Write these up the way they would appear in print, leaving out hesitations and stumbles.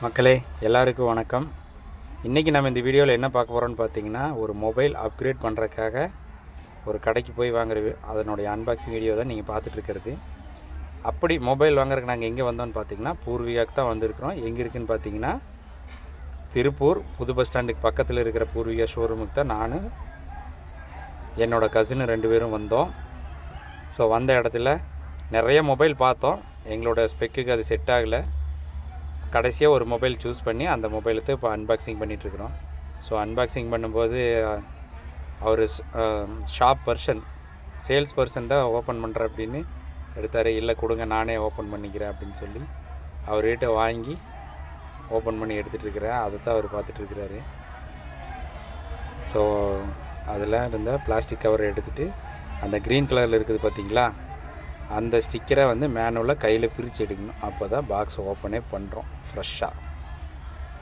மக்களே எல்லாருக்கும் வணக்கம். இன்றைக்கி நம்ம இந்த வீடியோவில் என்ன பார்க்க போகிறோம்னு பார்த்தீங்கன்னா, ஒரு மொபைல் அப்கிரேட் பண்ணுறதுக்காக ஒரு கடைக்கு போய் வாங்குற அதனுடைய அன்பாக்சிங் வீடியோ தான் நீங்கள் பார்த்துட்ருக்கிறது. அப்படி மொபைல் வாங்குறதுக்கு நாங்கள் எங்கே வந்தோம்னு பார்த்தீங்கன்னா, பூர்விகாவுக்கு தான் வந்திருக்கிறோம். எங்கே இருக்குதுன்னு பார்த்தீங்கன்னா, திருப்பூர் புது பஸ் ஸ்டாண்டுக்கு பக்கத்தில் இருக்கிற பூர்விகா ஷோரூமுக்கு தான் நான் என்னோடய கசினு 2 பேரும் வந்தோம். ஸோ வந்த இடத்துல நிறைய மொபைல் பார்த்தோம். எங்களோட ஸ்பெக்குக்கு அது செட் ஆகலை. கடைசியாக ஒரு மொபைல் சூஸ் பண்ணி அந்த மொபைலுக்கு இப்போ அன்பாக்சிங் பண்ணிகிட்ருக்குறோம். ஸோ அன்பாக்சிங் பண்ணும்போது அவர் ஷாப் பர்சன் சேல்ஸ் பர்சன் தான் ஓப்பன் பண்ணுறேன் அப்படின்னு எடுத்தார். இல்லை கொடுங்க நானே ஓப்பன் பண்ணிக்கிறேன் அப்படின்னு சொல்லி அவர்கிட்ட வாங்கி ஓப்பன் பண்ணி எடுத்துகிட்ருக்கிறேன். அதை தான் அவர் பார்த்துட்ருக்கிறாரு. ஸோ அதில் இருந்த பிளாஸ்டிக் கவர் எடுத்துகிட்டு அந்த க்ரீன் கலரில் இருக்குது பார்த்திங்களா, அந்த ஸ்டிக்கரை வந்து மேனுவலாக கையில் பிரித்து எடுக்கணும். அப்போ தான் பாக்ஸ் ஓப்பனே பண்ணுறோம். ஃப்ரெஷ்ஷாக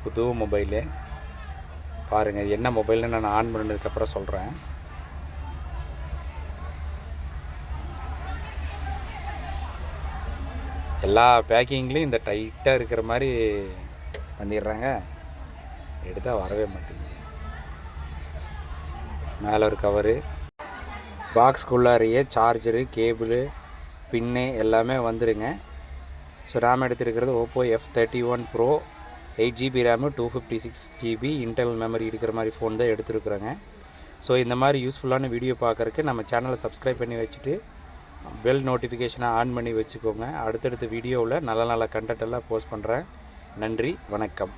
புது மொபைலு பாருங்கள். என்ன மொபைல்னு நான் ஆன் பண்ணதுக்கப்புறம் சொல்கிறேன். எல்லா பேக்கிங்லேயும் இந்த டைட்டாக இருக்கிற மாதிரி பண்ணிடுறாங்க. எடுத்தால் வரவே மாட்டேங்குது. மேலே ஒரு கவரு, பாக்ஸ்குள்ளாரையே சார்ஜரு, கேபிளு, பின்னு எல்லாமே வந்துருங்க. ஸோ ரேம் எடுத்துருக்கிறது Oppo F31 Pro 8GB RAM 256GB internal memory இருக்கிற மாதிரி ஃபோன் தான் எடுத்துருக்குறேங்க. ஸோ இந்த மாதிரி யூஸ்ஃபுல்லான வீடியோ பார்க்குறக்கு நம்ம சேனலை சப்ஸ்கிரைப் பண்ணி வச்சுட்டு பெல் நோட்டிஃபிகேஷனை ஆன் பண்ணி வச்சுக்கோங்க. அடுத்தடுத்த வீடியோவில் நல்ல நல்ல கண்டென்ட் எல்லாம் போஸ்ட் பண்ணுறேன். நன்றி, வணக்கம்.